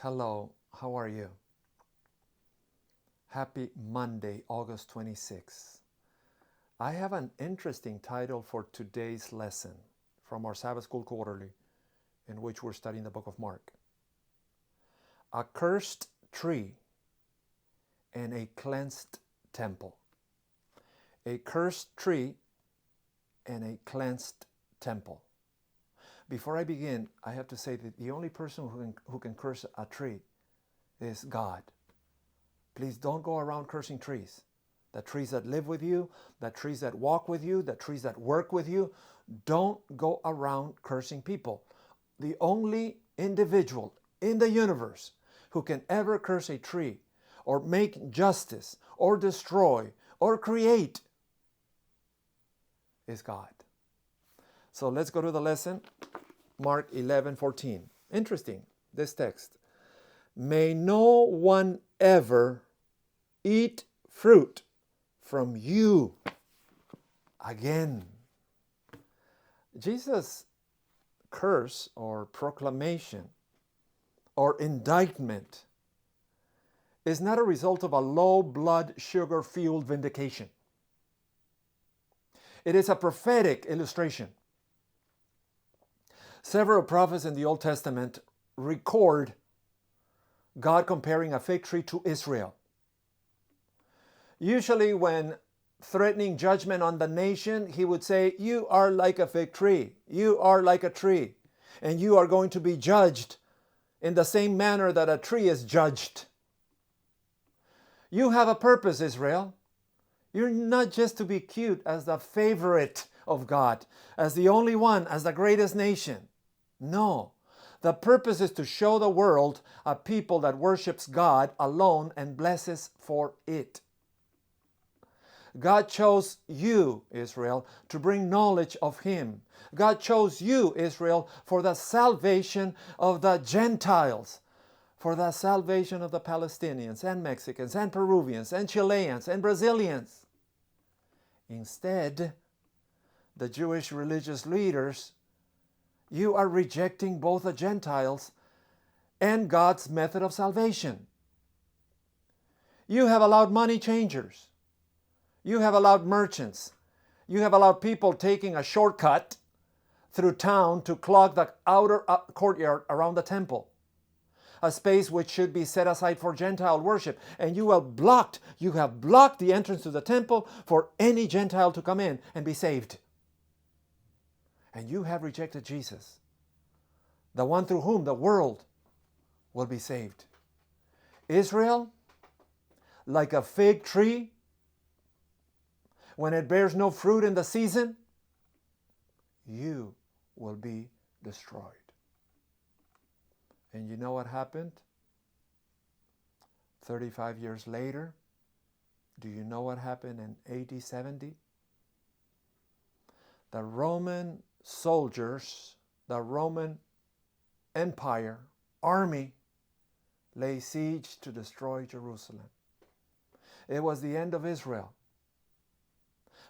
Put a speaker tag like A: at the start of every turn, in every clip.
A: Hello, how are you? Happy Monday, August 26th. I have an interesting title for today's lesson from our Sabbath School Quarterly, in which we're studying the book of Mark. A cursed tree and a cleansed temple. A cursed tree and a cleansed temple. Before I begin, I have to say that the only person who can curse a tree is God. Please don't go around cursing trees. The trees that live with you, the trees that walk with you, the trees that work with you. Don't go around cursing people. The only individual in the universe who can ever curse a tree or make justice or destroy or create is God. So let's go to the lesson. Mark 11:14. Interesting, this text. May no one ever eat fruit from you again. Jesus' curse or proclamation or indictment is not a result of a low blood sugar fueled vindication. It is a prophetic illustration. Several prophets in the Old Testament record God comparing a fig tree to Israel. Usually when threatening judgment on the nation, he would say, you are like a fig tree. You are like a tree. And you are going to be judged in the same manner that a tree is judged. You have a purpose, Israel. You're not just to be cute as the favorite of God, as the only one, as the greatest nation. No. The purpose is to show the world a people that worships God alone and blesses for it. God chose you, Israel, to bring knowledge of Him. God chose you, Israel, for the salvation of the Gentiles, for the salvation of the Palestinians and Mexicans and Peruvians and Chileans and Brazilians. Instead, the Jewish religious leaders, you are rejecting both the Gentiles and God's method of salvation. You have allowed money changers. You have allowed merchants. You have allowed people taking a shortcut through town to clog the outer courtyard around the temple, a space which should be set aside for Gentile worship. And you have blocked the entrance to the temple for any Gentile to come in and be saved. And you have rejected Jesus, the one through whom the world will be saved. Israel, like a fig tree, when it bears no fruit in the season, you will be destroyed. And you know what happened? 35 years later, do you know what happened in AD 70? The Roman soldiers, the Roman Empire, army, lay siege to destroy Jerusalem. It was the end of Israel.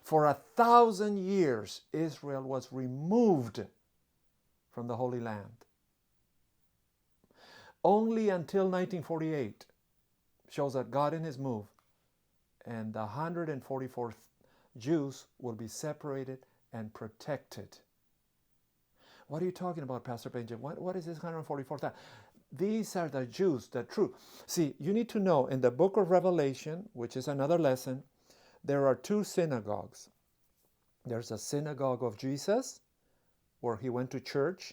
A: For 1,000 years, Israel was removed from the Holy Land. Only until 1948 shows that God in His move and the 144th Jews will be separated and protected. What are you talking about, Pastor Benjamin? What is this 144th? These are the Jews, the true. See, you need to know in the book of Revelation, which is another lesson, there are two synagogues. There's a synagogue of Jesus, where He went to church,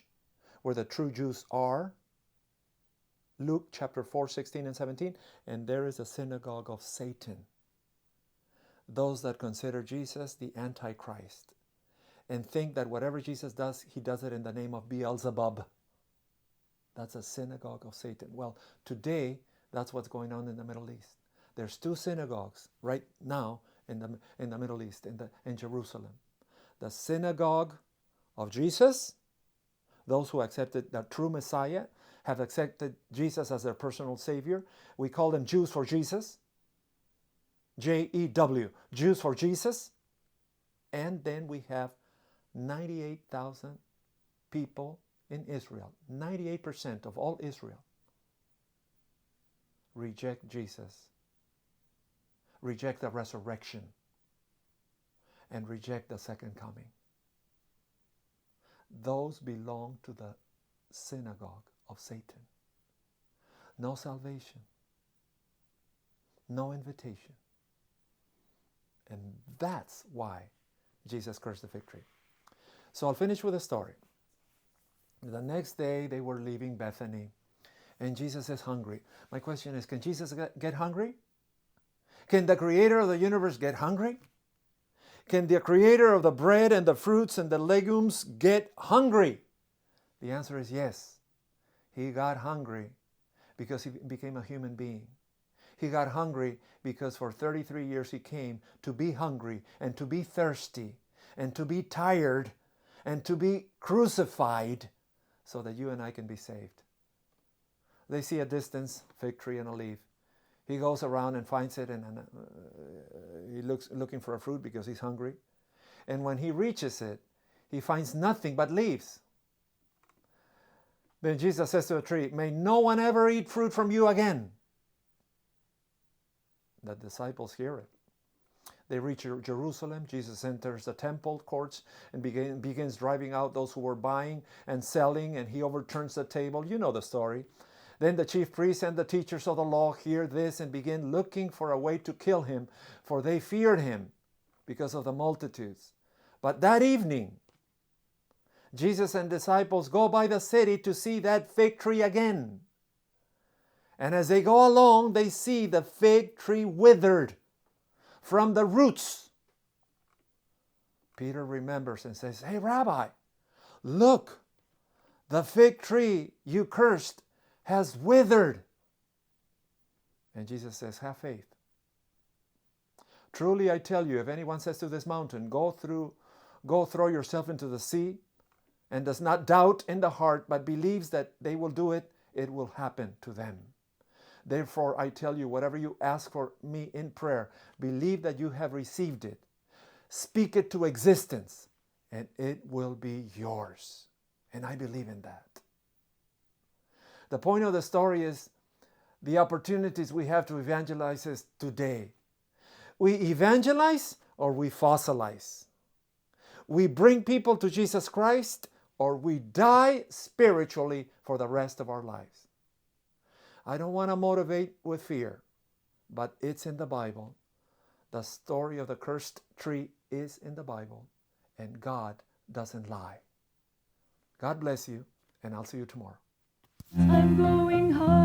A: where the true Jews are. Luke chapter 4, 16 and 17. And there is a synagogue of Satan. Those that consider Jesus the Antichrist and think that whatever Jesus does, He does it in the name of Beelzebub. That's a synagogue of Satan. Well, today, that's what's going on in the Middle East. There's two synagogues right now in the Middle East, in Jerusalem. The synagogue of Jesus, those who accepted the true Messiah, have accepted Jesus as their personal Savior. We call them Jews for Jesus. J-E-W, Jews for Jesus. And then we have 98,000 people in Israel, 98% of all Israel, reject Jesus, reject the resurrection, and reject the second coming. Those belong to the synagogue of Satan. No salvation, no invitation. And that's why Jesus cursed the fig tree. So I'll finish with a story. The next day they were leaving Bethany, and Jesus is hungry. My question is, can Jesus get hungry? Can the creator of the universe get hungry? Can the creator of the bread and the fruits and the legumes get hungry? The answer is yes. He got hungry because he became a human being. He got hungry because for 33 years he came to be hungry and to be thirsty and to be tired and to be crucified so that you and I can be saved. They see a distance, fig tree and a leaf. He goes around and finds it, and he looking for a fruit because he's hungry. And when he reaches it, he finds nothing but leaves. Then Jesus says to the tree, "May no one ever eat fruit from you again." The disciples hear it. They reach Jerusalem. Jesus enters the temple courts and begins driving out those who were buying and selling, and he overturns the table. You know the story. Then the chief priests and the teachers of the law hear this and begin looking for a way to kill him, for they feared him because of the multitudes. But that evening, Jesus and disciples go by the city to see that fig tree again. And as they go along, they see the fig tree withered from the roots. Peter remembers and says, "Hey, Rabbi, look, the fig tree you cursed has withered." And Jesus says, "Have faith. Truly I tell you, if anyone says to this mountain, go throw yourself into the sea, and does not doubt in the heart, but believes that they will do it, it will happen to them. Therefore I tell you, whatever you ask for me in prayer, believe that you have received it. Speak it to existence, and it will be yours." And I believe in that. The point of the story is the opportunities we have to evangelize is today. We evangelize or we fossilize. We bring people to Jesus Christ or we die spiritually for the rest of our lives. I don't want to motivate with fear, but it's in the Bible. The story of the cursed tree is in the Bible, and God doesn't lie. God bless you, and I'll see you tomorrow.
B: I'm going home.